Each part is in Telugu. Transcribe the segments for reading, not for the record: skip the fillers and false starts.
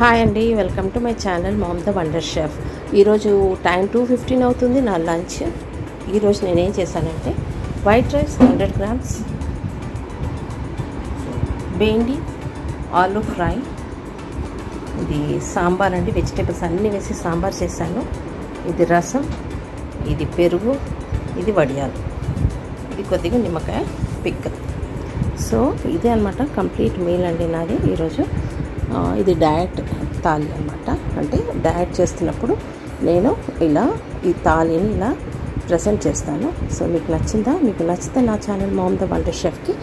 హాయ్ అండి, welcome to my channel mom the wonder chef. ఈరోజు టైం 2:15 అవుతుంది నా లంచ్. ఈరోజు నేనేం చేశానంటే వైట్ రైస్ 100 grams, బెండి ఆలూ ఫ్రై, ఇది సాంబార్ అండి, వెజిటేబుల్స్ అన్నీ వేసి సాంబార్ చేశాను. ఇది రసం, ఇది పెరుగు, ఇది వడియాలు, ఇది కొద్దిగా నిమ్మకాయ పిక్కల్. సో ఇదే అనమాట కంప్లీట్ మీల్ అండి నాది ఈరోజు. ఇది డయట్ థాలీ అనమాట. అంటే డయట్ చేస్తున్నప్పుడు నేను ఇలా ఈ థాలీని ఇలా ప్రజెంట్ చేస్తాను. సో మీకు నచ్చిందా? మీకు నచ్చితే నా ఛానల్ మామ్ ద వండర్ షెఫ్కి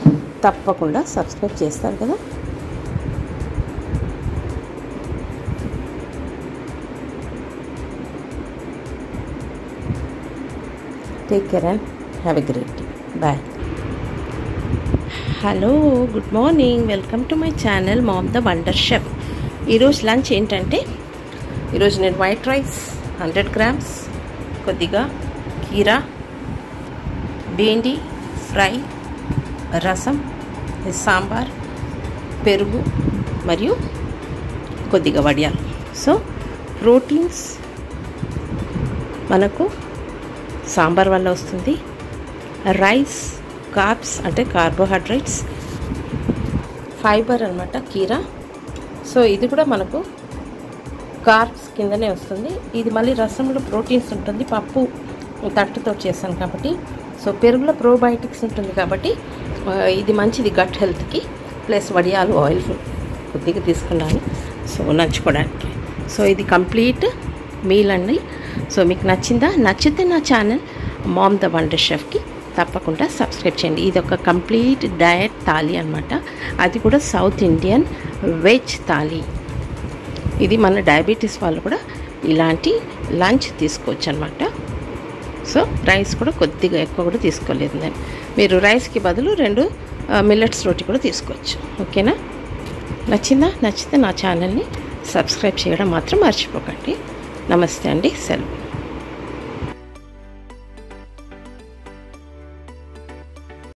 తప్పకుండా సబ్స్క్రైబ్ చేస్తారు కదా. Take care and have a great day. Bye. Hello, good morning, welcome to my channel mom the wonder chef. ఈరోజు లంచ్ ఏంటంటే, ఈరోజు నేను వైట్ రైస్ 100 grams, కొద్దిగా కీరా, బెండి ఫ్రై, రసం, సాంబార్, పెరుగు మరియు కొద్దిగా వడియాలు. సో ప్రోటీన్స్ మనకు సాంబార్ వల్ల వస్తుంది, రైస్ కార్బ్స్ అంటే కార్బోహైడ్రేట్స్, ఫైబర్ అనమాట కీరా. సో ఇది కూడా మనకు కార్బ్స్ కిందనే వస్తుంది. ఇది మళ్ళీ రసంలో ప్రోటీన్స్ ఉంటుంది, పప్పు తట్టుతో చేస్తాను కాబట్టి. సో పెరుగులో ప్రోబయోటిక్స్ ఉంటుంది కాబట్టి ఇది మంచిది గట్ హెల్త్కి. ప్లస్ వడియాలు ఆయిల్ కొద్దిగా తీసుకున్నాను సో నంచుకోవడానికి. సో ఇది కంప్లీట్ మీల్ అండి. సో మీకు నచ్చిందా? నచ్చితే నా ఛానల్ మామ్ ద వండర్ షెఫ్కి తప్పకుండా సబ్స్క్రైబ్ చేయండి. ఇది ఒక కంప్లీట్ డయట్ థాలీ అనమాట. అది కూడా సౌత్ ఇండియన్ వెజ్ థాలీ. ఇది మన డయాబెటీస్ వాళ్ళు కూడా ఇలాంటి లంచ్ తీసుకోవచ్చు అనమాట. సో రైస్ కూడా కొద్దిగా ఎక్కువ కూడా తీసుకోలేదు నేను. మీరు రైస్కి బదులు 2 మిల్లెట్స్ రోటీ కూడా తీసుకోవచ్చు. ఓకేనా? నచ్చిందా? నచ్చితే నా ఛానల్ని సబ్స్క్రైబ్ చేయడం మాత్రం మర్చిపోకండి. నమస్తే అండి, సెలవు.